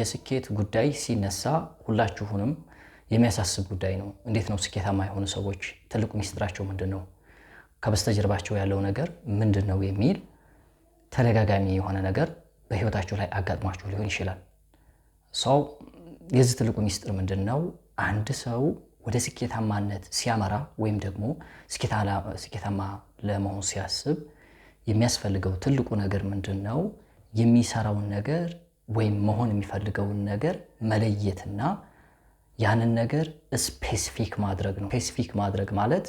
የስኬት ጉዳይ ሲነሳ ሁላችሁንም የሚያሳስብ ጉዳይ ነው። እንዴት ነው ስኬታማ የሆኑ ሰዎች ትልቁ ሚስጥራቸው ምንድነው? ከበስተጀርባቸው ያለው ነገር ምንድነው የሚል ተደጋጋሚ የሆነ ነገር በህይወታቸው ላይ አጋጥሟቸው ሊሆን ይችላል። ሰው የዚህ ትልቁ ሚስጥር ምንድነው? አንድ ሰው ወደ ስኬታማነት ሲያመራ ወይም ደግሞ ስኬታማ ለመሆን ሲያስብ የሚያስፈልገው ትልቁ ነገር ምንድነው? የሚሰራውን ነገር ወይም መሆን የሚፈልገውን ነገር መለየትና ያንን ነገር ስፔሲፊክ ማድረግ ነው። ስፔሲፊክ ማድረግ ማለት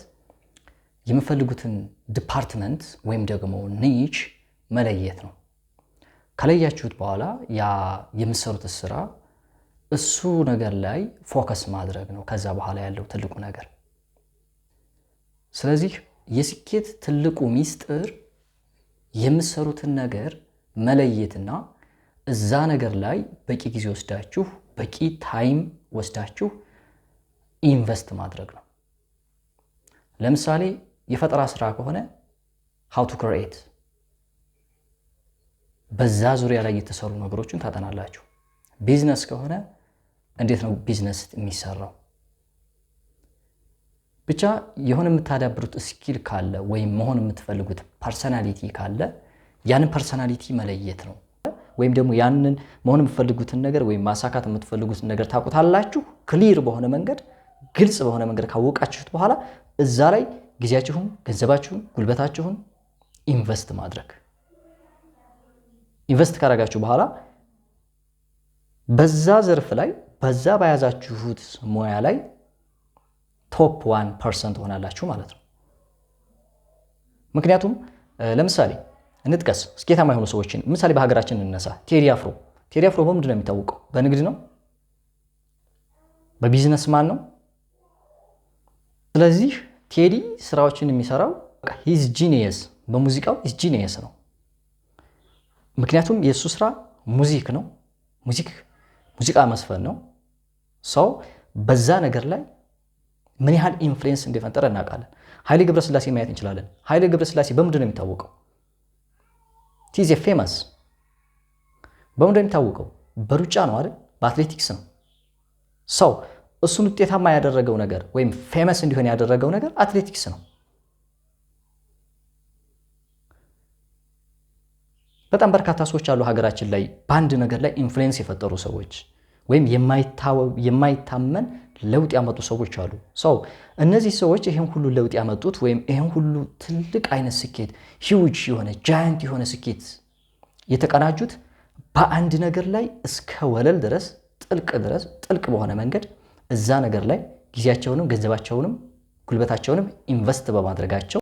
የሚፈልጉትን ዲፓርትመንት ወይም ደግሞ ኒች መለየት ነው። ከለያችሁት በኋላ ያ የምትሰሩት ስራ እሱ ነገር ላይ ፎከስ ማድረግ ነው። ከዛ በኋላ ያለው ትልቁ ነገር። ስለዚህ የስኬት ትልቁ ሚስጥር የምትሰሩትን ነገር መለየትና እዛ ነገር ላይ በቂ ጊዜ ወስዳችሁ በቂ ታይም ወስዳችሁ ኢንቨስት ማድረግ ነው። ለምሳሌ የፈጠራ ስራ ከሆነ how to create በዛ ዙሪያ ላይ የተሰሩ ነገሮችን ታጠናላችሁ። ቢዝነስ ከሆነ እንዴት ነው ቢዝነስ የሚሰራው? ብቻ የሆነ የምታዳብሩት ስኪል ካለ ወይም መሆን የምትፈልጉት ፐርሰናሊቲ ካለ ያንን ፐርሰናሊቲ መለየት ነው። ወይም ደግሞ ያንን መሆን የምትፈልጉትን ነገር ወይም ማሳካት የምትፈልጉትን ነገር ታውቁታላችሁ። ክሊር በሆነ መንገድ ግልጽ በሆነ መንገድ ካወቃችሁት በኋላ እዛ ላይ ጊዜያችሁን፣ ገንዘባችሁን፣ ጉልበታችሁን ኢንቨስት ማድረግ። ኢንቨስት ካደረጋችሁ በኋላ በዛ ዘርፍ ላይ በዛ በያዛችሁት ሙያ ላይ ቶፕ 1% ሆናላችሁ ማለት ነው። ምክንያቱም ለምሳሌ እንጥቀስ ስኬታማ የሆኑ ሰዎችን ምሳሌ በሀገራችን እንነሳ። ቴዲ አፍሮ በምንድን ነው የሚታወቀው? በንግድ ነው? በቢዝነስ ማን ነው? ስለዚህ ቴዲ ስራዎችን የሚሰራው ሂዝ ጂኒየስ፣ በሙዚቃው ሂዝ ጂኒየስ ነው። ምክንያቱም የእሱ ስራ ሙዚክ ነው። ሙዚቃ መስፈን ነው። ሰው በዛ ነገር ላይ ምን ያህል ኢንፍሉዌንስ እንደፈጠረ እናውቃለን። ኃይሌ ገብረስላሴ ማየት እንችላለን። ኃይሌ ገብረስላሴ በምንድን ነው የሚታወቀው? ቲዝ ፌመስ በምንድን ነው የሚታወቀው? በሩጫ ነው አይደል? በአትሌቲክስ ነው። ሰው እሱን ውጤታማ ያደረገው ነገር ወይም ፌመስ እንዲሆን ያደረገው ነገር አትሌቲክስ ነው። በጣም በርካታ ሰዎች አሉ ሀገራችን ላይ በአንድ ነገር ላይ ኢንፍሉዌንስ የፈጠሩ ሰዎች ወይም የማይታመን ለውጥ ያመጡ ሰዎች አሉ። ሰው እነዚህ ሰዎች ይሄን ሁሉ ለውጥ ያመጡት ወይም ይሄን ሁሉ ትልቅ አይነት ስኬት ሂውጅ የሆነ ጃያንት የሆነ ስኬት የተቀናጁት በአንድ ነገር ላይ እስከ ወለል ድረስ ጥልቅ በሆነ መንገድ እዛ ነገር ላይ ጊዜያቸውንም ገንዘባቸውንም ጉልበታቸውንም ኢንቨስት በማድረጋቸው